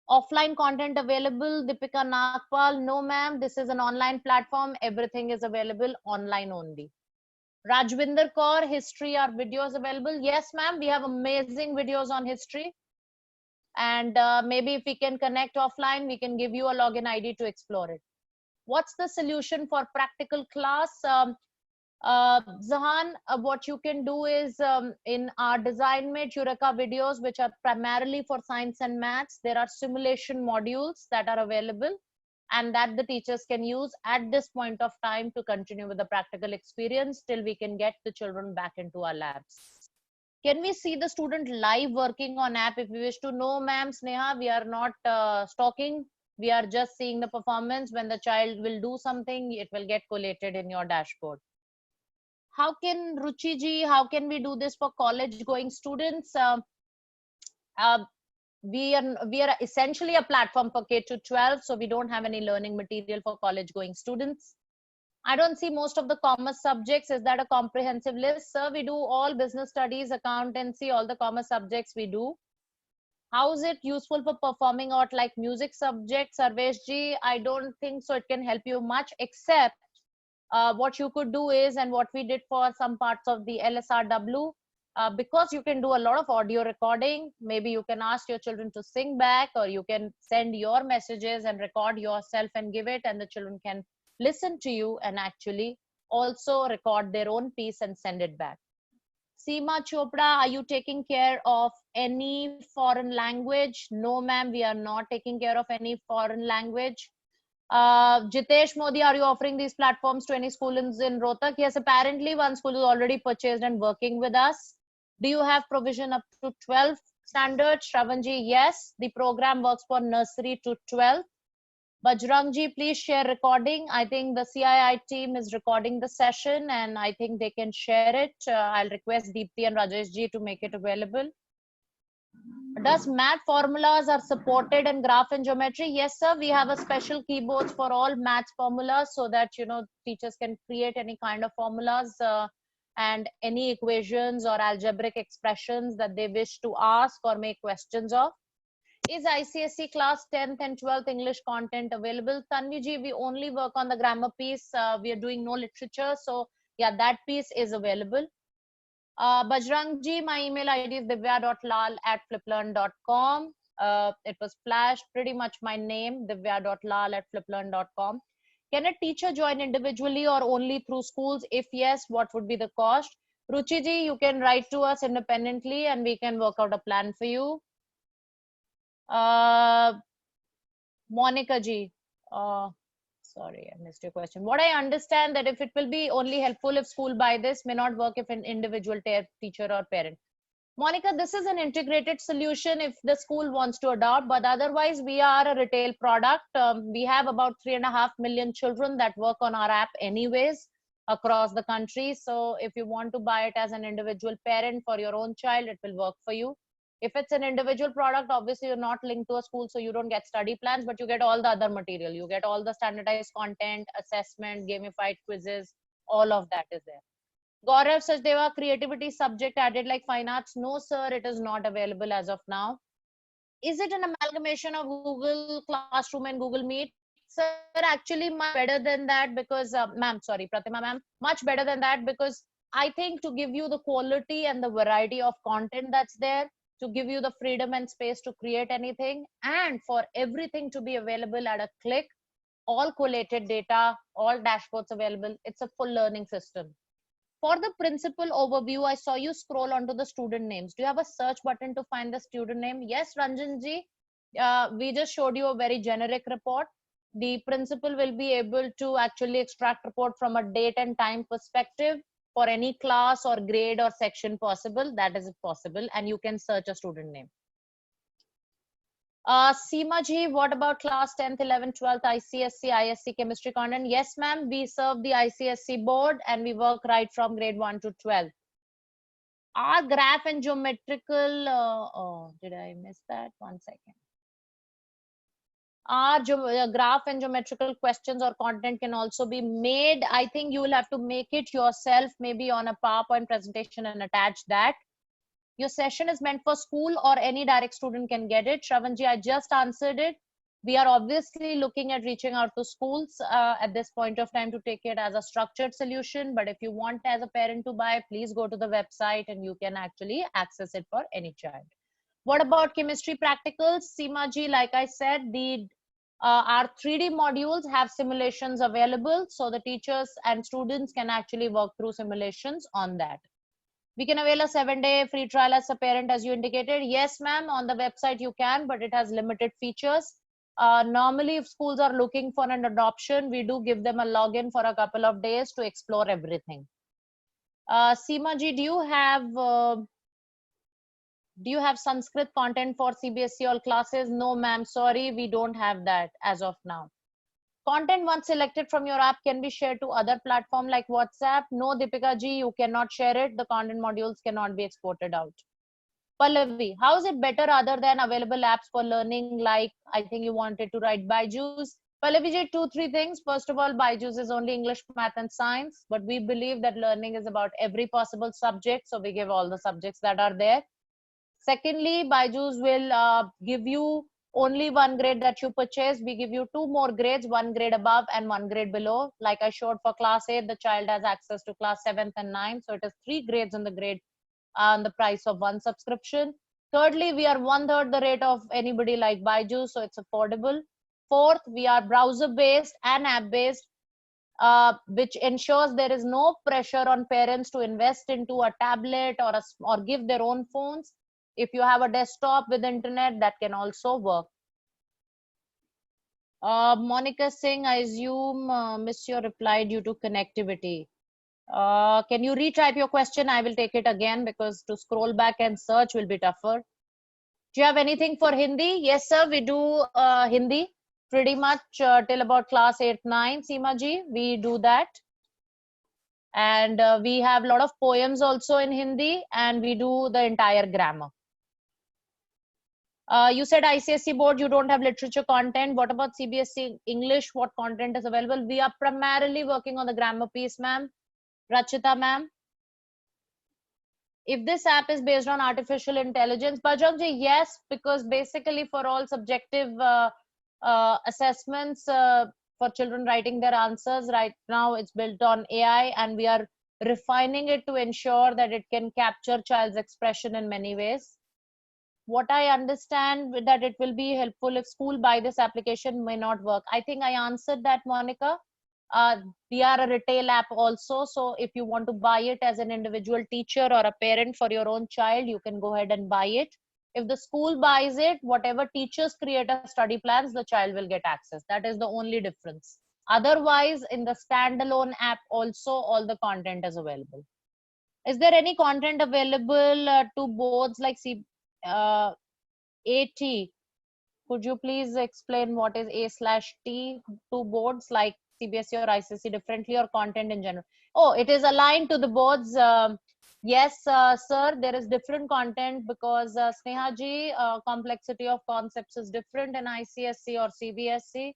Offline content available, Deepika Nagpal? No, ma'am. This is an online platform. Everything is available online only. Rajwinder Kaur, history, are videos available? Yes, ma'am. We have amazing videos on history. And maybe if we can connect offline, we can give you a login ID to explore it. What's the solution for practical class? Zahan, what you can do is in our DesignMate Eureka videos, which are primarily for science and maths, there are simulation modules that are available and that the teachers can use at this point of time to continue with the practical experience till we can get the children back into our labs. Can we see the student live working on app? If we wish to know, ma'am, Sneha, we are not stalking. We are just seeing the performance. When the child will do something, it will get collated in your dashboard. How can, Ruchi ji, how can we do this for college going students? We are essentially a platform for K to 12, so we don't have any learning material for college going students. I don't see most of the commerce subjects. Is that a comprehensive list? Sir, we do all business studies, accountancy, all the commerce subjects we do. How is it useful for performing art like music subject, Sarvesh ji? I don't think so. It can help you much, except what you could do is, and what we did for some parts of the LSRW, because you can do a lot of audio recording, maybe you can ask your children to sing back, or you can send your messages and record yourself and give it, and the children can listen to you and actually also record their own piece and send it back. Seema Chopra, are you taking care of any foreign language? No, ma'am, we are not taking care of any foreign language. Jitesh Modi, are you offering these platforms to any schools in Rohtak? Yes, apparently one school is already purchased and working with us. Do you have provision up to 12th standard? Shravanji, yes. The program works for nursery to 12th. Bajrangji, please share recording. I think the CII team is recording the session, and I think they can share it. I'll request Deepthi and Rajeshji to make it available. Does math formulas are supported in graph and geometry? Yes, sir. We have a special keyboards for all math formulas, so that teachers can create any kind of formulas and any equations or algebraic expressions that they wish to ask or make questions of. Is ICSE class 10th and 12th English content available? Tanvi ji, we only work on the grammar piece. We are doing no literature. So yeah, that piece is available. Bajrang ji, my email ID is divya.lal@fliplearn.com. It was flashed, pretty much my name, divya.lal@fliplearn.com. Can a teacher join individually or only through schools? If yes, what would be the cost? Ruchi ji, you can write to us independently and we can work out a plan for you. Monica ji, sorry, I missed your question. What I understand that if it will be only helpful if school buy this, may not work if an individual teacher or parent. Monica, this is an integrated solution if the school wants to adopt, but otherwise we are a retail product. We have about 3.5 million children that work on our app anyways across the country. So if you want to buy it as an individual parent for your own child, it will work for you. If it's an individual product, obviously you're not linked to a school, so you don't get study plans, but you get all the other material. You get all the standardized content, assessment, gamified quizzes, all of that is there. Gaurav Sachdeva, creativity subject added like fine arts. No, sir, it is not available as of now. Is it an amalgamation of Google Classroom and Google Meet? Sir, actually much better than that because, ma'am, sorry, Pratima ma'am, much better than that because I think to give you the quality and the variety of content that's there, to give you the freedom and space to create anything, and for everything to be available at a click, all collated data, all dashboards available. It's a full learning system. For the principal overview, I saw you scroll onto the student names. Do you have a search button to find the student name? Yes, Ranjan ji. We just showed you a very generic report. The principal will be able to actually extract report from a date and time perspective for any class or grade or section possible. That is possible, and you can search a student name. Seema ji, what about class 10th, 11th, 12th, ICSE, ISC chemistry content? Yes, ma'am, we serve the ICSE board and we work right from grade 1 to 12. Our graph and geometrical, oh, did I miss that? 1 second. Our graph and geometrical questions or content can also be made. I think you will have to make it yourself, maybe on a PowerPoint presentation and attach that. Your session is meant for school or any direct student can get it. Shravanji, I just answered it. We are obviously looking at reaching out to schools at this point of time to take it as a structured solution. But if you want as a parent to buy, please go to the website and you can actually access it for any child. What about chemistry practicals? Seema ji, like I said, our 3D modules have simulations available. So the teachers and students can actually work through simulations on that. We can avail a 7-day free trial as a parent, as you indicated. Yes, ma'am, on the website you can, but it has limited features. Normally, if schools are looking for an adoption, we do give them a login for a couple of days to explore everything. Seema ji, do you have Sanskrit content for CBSE all classes? No, ma'am, sorry, we don't have that as of now. Content once selected from your app can be shared to other platform like WhatsApp. No, Deepika ji, you cannot share it. The content modules cannot be exported out. Pallavi, how is it better other than available apps for learning? Like, I think you wanted to write Byju's. Pallavi, 2-3 things. First of all, Byju's is only English, math, and science, but we believe that learning is about every possible subject, so we give all the subjects that are there. Secondly, Byju's will give you only one grade that you purchase. We give you 2 more grades, 1 grade above and 1 grade below. Like I showed for class 8, the child has access to class 7th and 9th, so it is 3 grades on the grade on the price of 1 subscription. Thirdly, we are 1/3 the rate of anybody like Byju's, so it's affordable. Fourth, we are browser based and app based, which ensures there is no pressure on parents to invest into a tablet or give their own phones. If you have a desktop with internet, that can also work. Monica Singh, I assume miss your reply due to connectivity. Can you retype your question? I will take it again because to scroll back and search will be tougher. Do you have anything for Hindi? Yes, sir, we do Hindi pretty much till about class 8, 9, Seema ji, we do that. And we have a lot of poems also in Hindi, and we do the entire grammar. You said ICSE board, you don't have literature content. What about CBSE English? What content is available? We are primarily working on the grammar piece, ma'am. Rachita, ma'am. If this app is based on artificial intelligence, Bajrang ji, yes, because basically for all subjective assessments for children writing their answers, right now it's built on AI, and we are refining it to ensure that it can capture child's expression in many ways. What I understand that it will be helpful if school buy this application may not work. I think I answered that, Monica. We are a retail app also, so if you want to buy it as an individual teacher or a parent for your own child, you can go ahead and buy it. If the school buys it, whatever teachers create as study plans, the child will get access. That is the only difference. Otherwise, in the standalone app also, all the content is available. Is there any content available to boards like AT? Could you please explain what is A/T to boards like CBSE or ICSE differently, or content in general? Oh, it is aligned to the boards. Yes, sir, there is different content because Sneha ji, complexity of concepts is different in ICSE or CBSE.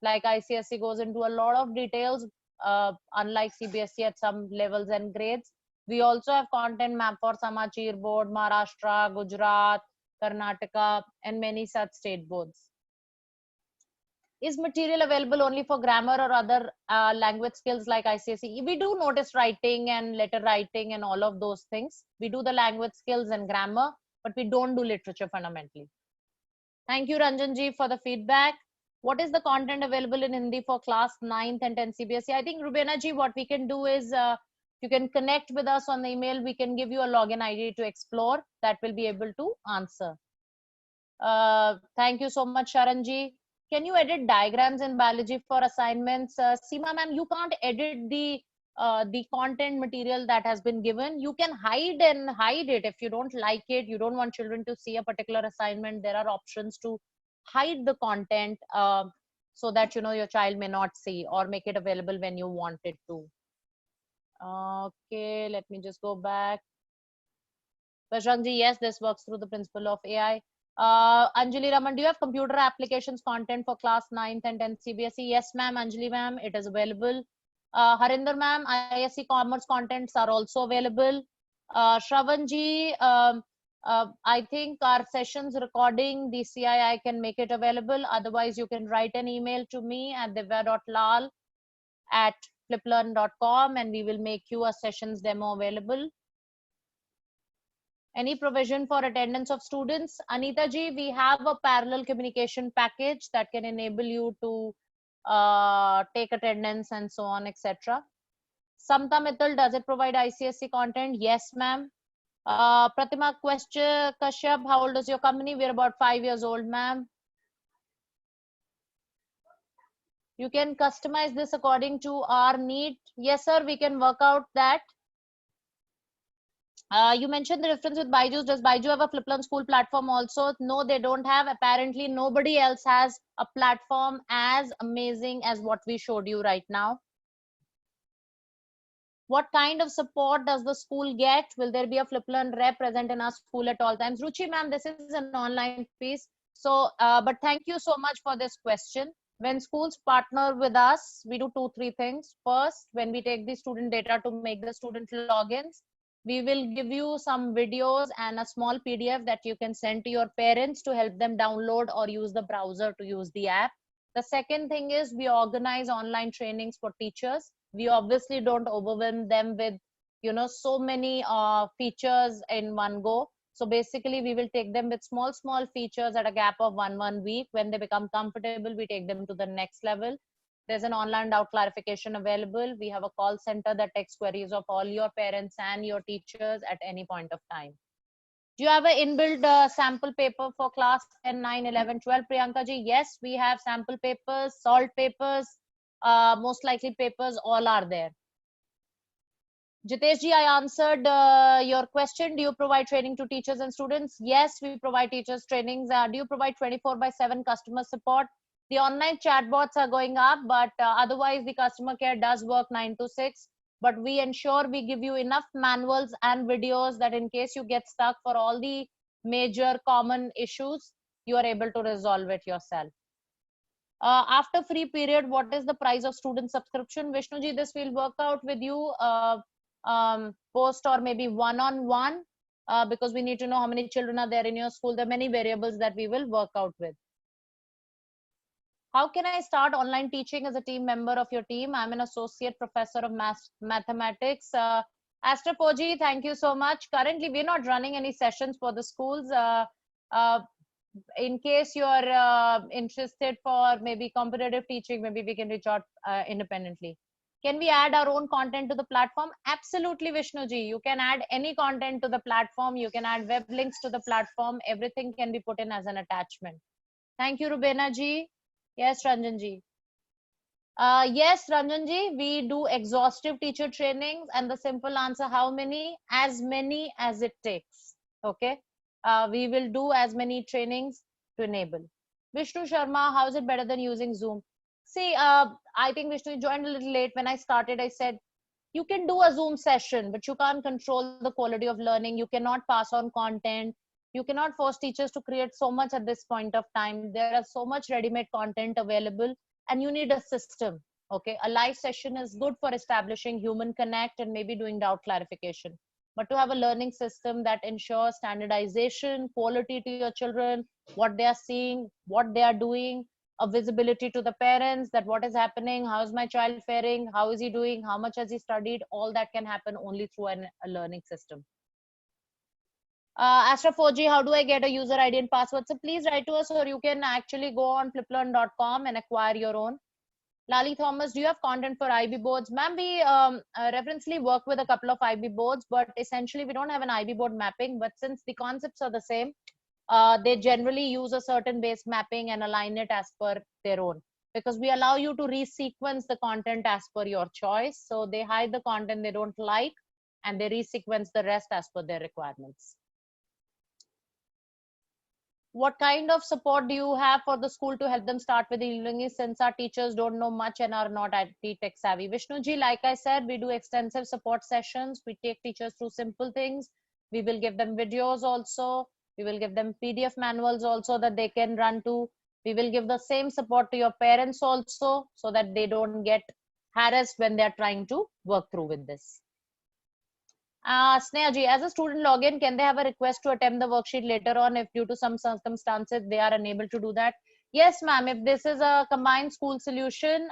Like ICSE goes into a lot of details, unlike CBSE at some levels and grades. We also have content map for Samachir board, Maharashtra, Gujarat, Karnataka, and many such state boards. Is material available only for grammar or other language skills like ICSE? We do notice writing and letter writing and all of those things. We do the language skills and grammar, but we don't do literature fundamentally. Thank you, Ranjan ji, for the feedback. What is the content available in Hindi for class 9th and 10th CBSE? I think, Rubena ji, what we can do is you can connect with us on the email. We can give you a login ID to explore that will be able to answer. Thank you so much, Sharan ji. Can you edit diagrams in biology for assignments? Seema ma'am, you can't edit the content material that has been given. You can hide it if you don't like it. You don't want children to see a particular assignment. There are options to hide the content so that your child may not see, or make it available when you want it to. Okay, let me just go back. Bajrang ji, yes, this works through the principle of AI. Anjali Raman, do you have computer applications content for class 9th and 10th CBSE? Yes, ma'am. Anjali ma'am, it is available. Harinder ma'am, ISC commerce contents are also available. Shravan ji, I think our sessions recording, the CII can make it available. Otherwise, you can write an email to me at divya.lal@fliplearn.com and we will make you a sessions demo available. Any provision for attendance of students? Anita ji, we have a parallel communication package that can enable you to take attendance and so on, etc. Samta Mittal, does it provide ICSE content? Yes, ma'am. Pratima Kashyap, how old is your company? We're about 5 years old, ma'am. You can customize this according to our need. Yes, sir, we can work out that. You mentioned the difference with Byju's. Does Byju have a FlipLearn school platform also? No, they don't have. Apparently, nobody else has a platform as amazing as what we showed you right now. What kind of support does the school get? Will there be a FlipLearn rep present in our school at all times? Ruchi ma'am, this is an online piece. So, but thank you so much for this question. When schools partner with us, we do 2-3 things. First, when we take the student data to make the student logins, we will give you some videos and a small PDF that you can send to your parents to help them download or use the browser to use the app. The second thing is we organize online trainings for teachers. We obviously don't overwhelm them with, so many features in one go. So basically, we will take them with small features at a gap of one week. When they become comfortable, we take them to the next level. There's an online doubt clarification available. We have a call center that takes queries of all your parents and your teachers at any point of time. Do you have an inbuilt sample paper for class 10, 9, 11, 12, Priyanka ji? Yes, we have sample papers, salt papers, most likely papers, all are there. Jitesh ji, I answered your question. Do you provide training to teachers and students? Yes, we provide teachers trainings. Do you provide 24/7 customer support? The online chatbots are going up, but otherwise the customer care does work 9 to 6. But we ensure we give you enough manuals and videos that in case you get stuck for all the major common issues, you are able to resolve it yourself. After free period, what is the price of student subscription? Vishnuji, this will work out with you post or maybe one-on-one because we need to know how many children are there in your school. There are many variables that we will work out with. How can I start online teaching as a team member of your team? I'm an associate professor of mathematics. Astropoji, thank you so much. Currently, we're not running any sessions for the schools. In case you're interested for maybe competitive teaching, maybe we can reach out independently. Can we add our own content to the platform? Absolutely, Vishnuji. You can add any content to the platform. You can add web links to the platform. Everything can be put in as an attachment. Thank you, Rubena ji. Yes, Ranjan ji. Yes, Ranjan ji, we do exhaustive teacher trainings, and the simple answer, how many? As many as it takes. Okay. We will do as many trainings to enable. Vishnu Sharma, how is it better than using Zoom? See, I think Vishnu joined a little late. When I started, I said, you can do a Zoom session, but you can't control the quality of learning. You cannot pass on content. You cannot force teachers to create so much at this point of time. There are so much ready-made content available, and you need a system. Okay, a live session is good for establishing human connect and maybe doing doubt clarification. But to have a learning system that ensures standardization, quality to your children, what they are seeing, what they are doing, a visibility to the parents that what is happening, how is my child faring, how is he doing, how much has he studied, all that can happen only through a learning system. Astra 4G, how do I get a user ID and password? So please write to us, or you can actually go on fliplearn.com and acquire your own. Lali Thomas, do you have content for IB boards? Ma'am, we referentially work with a couple of IB boards, but essentially we don't have an IB board mapping. But since the concepts are the same, they generally use a certain base mapping and align it as per their own. Because we allow you to resequence the content as per your choice. So they hide the content they don't like, and they resequence the rest as per their requirements. What kind of support do you have for the school to help them start with the e-learning, since our teachers don't know much and are not IT tech savvy? Vishnuji, like I said, we do extensive support sessions. We take teachers through simple things. We will give them videos also. We will give them PDF manuals also that they can run to. We will give the same support to your parents also, so that they don't get harassed when they're trying to work through with this. Snehaji, as a student login, can they have a request to attempt the worksheet later on if due to some circumstances they are unable to do that? Yes, ma'am. If this is a combined school solution,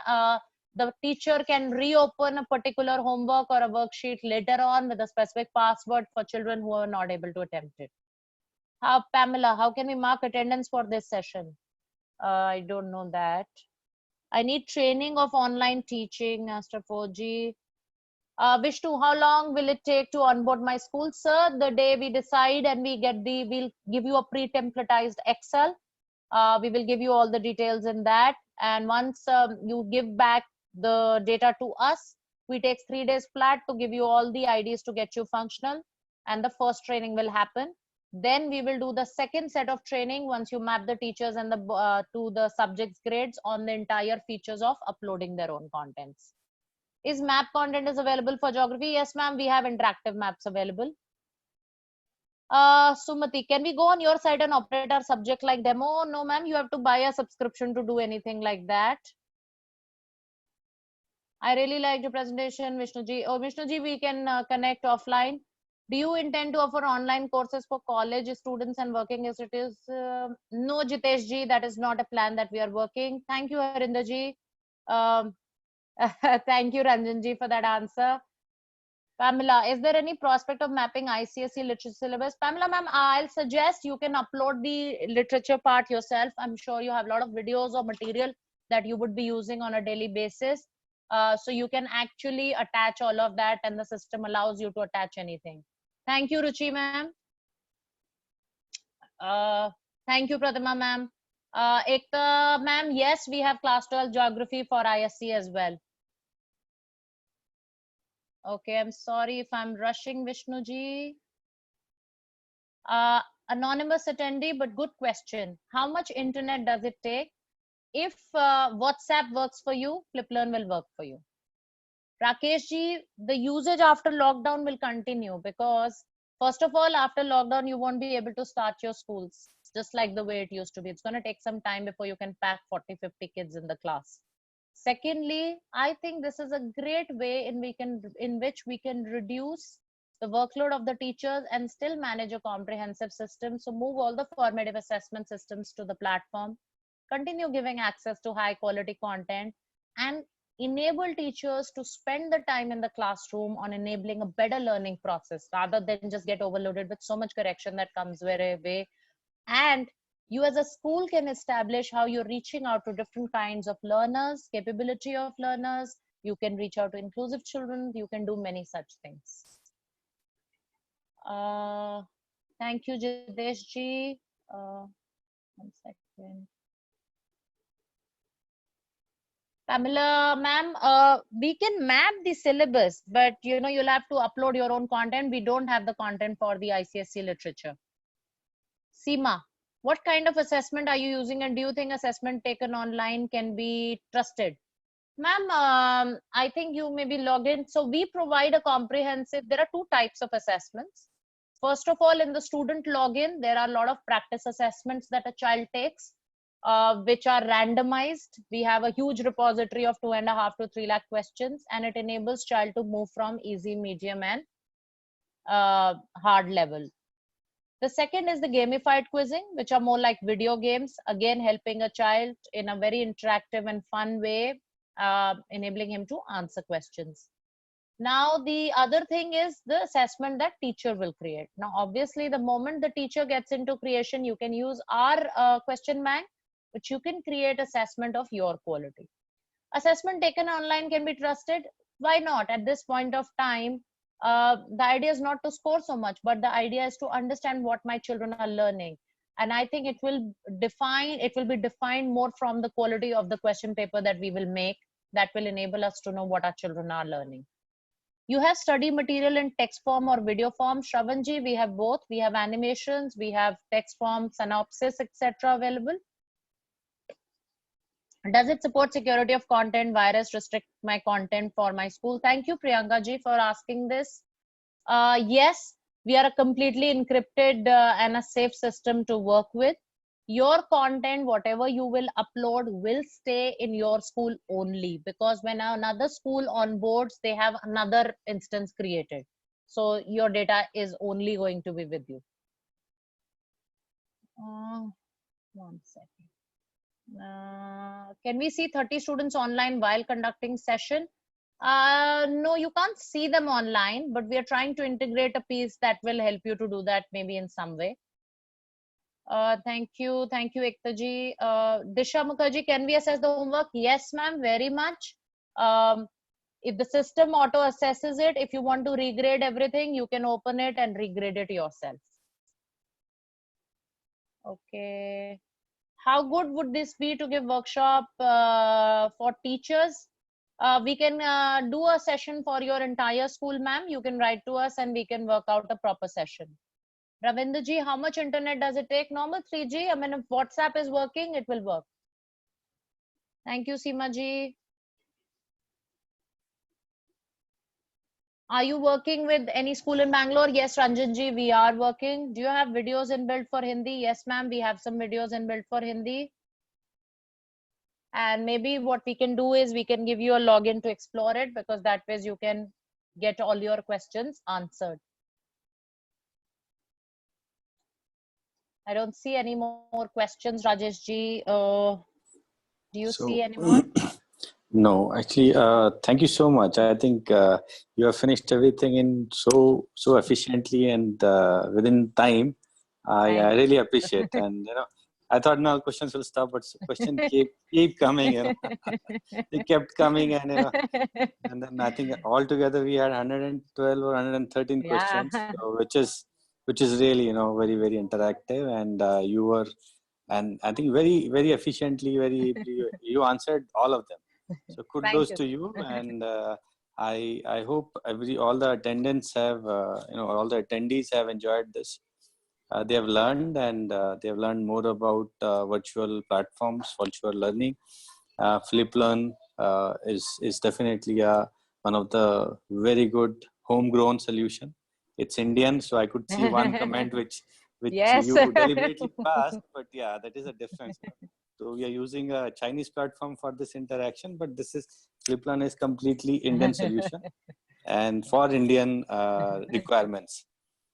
the teacher can reopen a particular homework or a worksheet later on with a specific password for children who are not able to attempt it. Pamela, how can we mark attendance for this session? I don't know that. I need training of online teaching, Master 4G. Vishnu, how long will it take to onboard my school? Sir, the day we decide and we get we'll give you a pre-templatized Excel. We will give you all the details in that. And once you give back the data to us, we take 3 days flat to give you all the IDs to get you functional. And the first training will happen. Then we will do the second set of training once you map the teachers and the to the subjects grades on the entire features of uploading their own contents. Is map content is available for geography? Yes, ma'am. We have interactive maps available. Sumati, can we go on your site and operate our subject like demo? No, ma'am, you have to buy a subscription to do anything like that. I really liked your presentation, Vishnuji. Oh, Vishnuji, we can connect offline. Do you intend to offer online courses for college students and working executives? No, Jitesh ji, that is not a plan that we are working. Thank you, Harinder ji. Thank you, Ranjan ji, for that answer. Pamela, is there any prospect of mapping ICSE literature syllabus? Pamela, ma'am, I'll suggest you can upload the literature part yourself. I'm sure you have a lot of videos or material that you would be using on a daily basis. So you can actually attach all of that, and the system allows you to attach anything. Thank you, Ruchi, ma'am. Thank you, Pratima, ma'am. Ekta, ma'am, yes, we have class 12 geography for ISC as well. Okay, I'm sorry if I'm rushing, Vishnuji. Anonymous attendee, but good question. How much internet does it take? If WhatsApp works for you, FlipLearn will work for you. Rakesh ji, the usage after lockdown will continue because first of all, after lockdown, you won't be able to start your schools just like the way it used to be. It's going to take some time before you can pack 40, 50 kids in the class. Secondly, I think this is a great way in which we can reduce the workload of the teachers and still manage a comprehensive system. So move all the formative assessment systems to the platform, continue giving access to high quality content, and enable teachers to spend the time in the classroom on enabling a better learning process rather than just get overloaded with so much correction that comes their way. And you as a school can establish how you're reaching out to different kinds of learners, capability of learners. You can reach out to inclusive children. You can do many such things. Thank you, Jidesh ji. 1 second. Pamela, ma'am, we can map the syllabus, but you'll have to upload your own content. We don't have the content for the ICSE literature. Seema, what kind of assessment are you using, and do you think assessment taken online can be trusted? Ma'am, I think you may be logged in. So we provide a comprehensive, there are two types of assessments. First of all, in the student login, there are a lot of practice assessments that a child takes, which are randomized. We have a huge repository of 2.5 to 3 lakh questions, and it enables child to move from easy, medium, and hard level. The second is the gamified quizzing, which are more like video games, again helping a child in a very interactive and fun way, enabling him to answer questions. Now, the other thing is the assessment that teacher will create. Now, obviously, the moment the teacher gets into creation, you can use our question bank, which you can create assessment of your quality. Assessment taken online can be trusted. Why not? At this point of time, the idea is not to score so much, but the idea is to understand what my children are learning. And I think it will be defined more from the quality of the question paper that we will make, that will enable us to know what our children are learning. You have study material in text form or video form. Shravanji, we have both. We have animations, we have text form, synopsis, etc. available. Does it support security of content? Virus restrict my content for my school? Thank you, Priyanka ji, for asking this. Yes, we are a completely encrypted and a safe system to work with. Your content, whatever you will upload, will stay in your school only, because when another school onboards, they have another instance created. So your data is only going to be with you. 1 second. Can we see 30 students online while conducting session? No, you can't see them online, but we are trying to integrate a piece that will help you to do that maybe in some way. Thank you, Ekta ji. Disha Mukherjee, can we assess the homework? Yes, ma'am, very much. If the system auto assesses it, if you want to regrade everything, you can open it and regrade it yourself. Okay. How good would this be to give workshop for teachers? We can do a session for your entire school, ma'am. You can write to us and we can work out a proper session. Ravinder ji, how much internet does it take? Normal 3G. I mean, if WhatsApp is working, it will work. Thank you, Seema ji. Are you working with any school in Bangalore? Yes, Ranjanji, we are working. Do you have videos inbuilt for Hindi? Yes, ma'am, we have some videos inbuilt for Hindi. And maybe what we can do is we can give you a login to explore it, because that way you can get all your questions answered. I don't see any more questions, Rajesh ji. Do you see any more? No, actually, thank you so much. I think you have finished everything in so efficiently and within time. I really appreciate. And I thought now questions will stop, but questions keep coming. They kept coming, and and then I think altogether we had 112 or 113 questions, so which is really very very interactive, and you were, and I think very very efficiently, very you answered all of them. So kudos to you, and I hope all the attendants have all the attendees have enjoyed this. They have learned, and they have learned more about virtual platforms, virtual learning. FlipLearn is definitely one of the very good homegrown solution. It's Indian, so I could see one comment which Yes. you deliberately passed, but yeah, that is a difference. So we are using a Chinese platform for this interaction, but FlipLearn is completely Indian solution and for Indian requirements.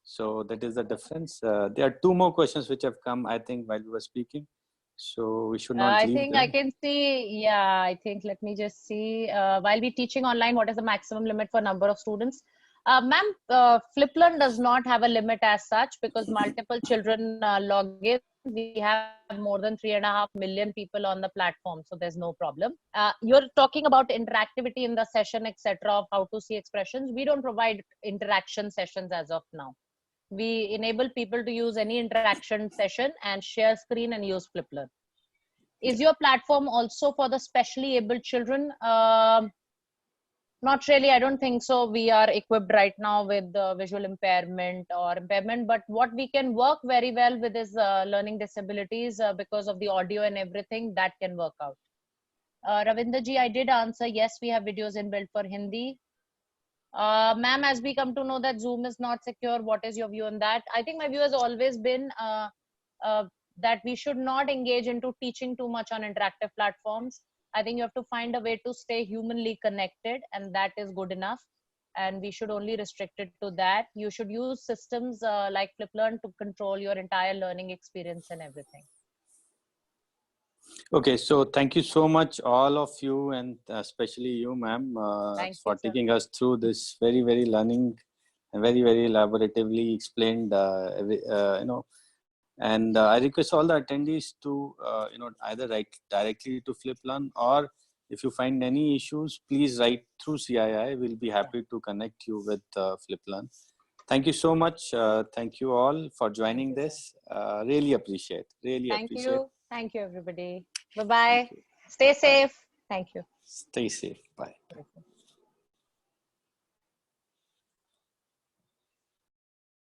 So that is the difference. There are two more questions which have come, I think, while we were speaking. So we should not I leave think them. I can see, yeah, I think, let me just see. While we teaching online, what is the maximum limit for number of students? Ma'am, FlipLearn does not have a limit as such, because multiple children log in. We have more than 3.5 million people on the platform, so there's no problem. You're talking about interactivity in the session, etc., of how to see expressions. We don't provide interaction sessions as of now. We enable people to use any interaction session and share screen and use FlipLearn. Is your platform also for the specially abled children? Not really, I don't think so. We are equipped right now with visual impairment or impairment, but what we can work very well with is learning disabilities, because of the audio and everything that can work out. Ravinder ji, I did answer, yes, we have videos inbuilt for Hindi. Ma'am, as we come to know that Zoom is not secure, what is your view on that? I think my view has always been that we should not engage into teaching too much on interactive platforms. I think you have to find a way to stay humanly connected, and that is good enough. And we should only restrict it to that. You should use systems like FlipLearn to control your entire learning experience and everything. Okay, so thank you so much, all of you, and especially you, ma'am, for taking us through this very, very learning and very, very elaboratively explained, and I request all the attendees to, either write directly to FlipLearn, or if you find any issues, please write through CII. We'll be happy to connect you with FlipLearn. Thank you so much. Thank you all for joining this. Really appreciate. Really appreciate. Thank you, everybody. Bye-bye. Stay safe. Thank you. Stay safe. Bye.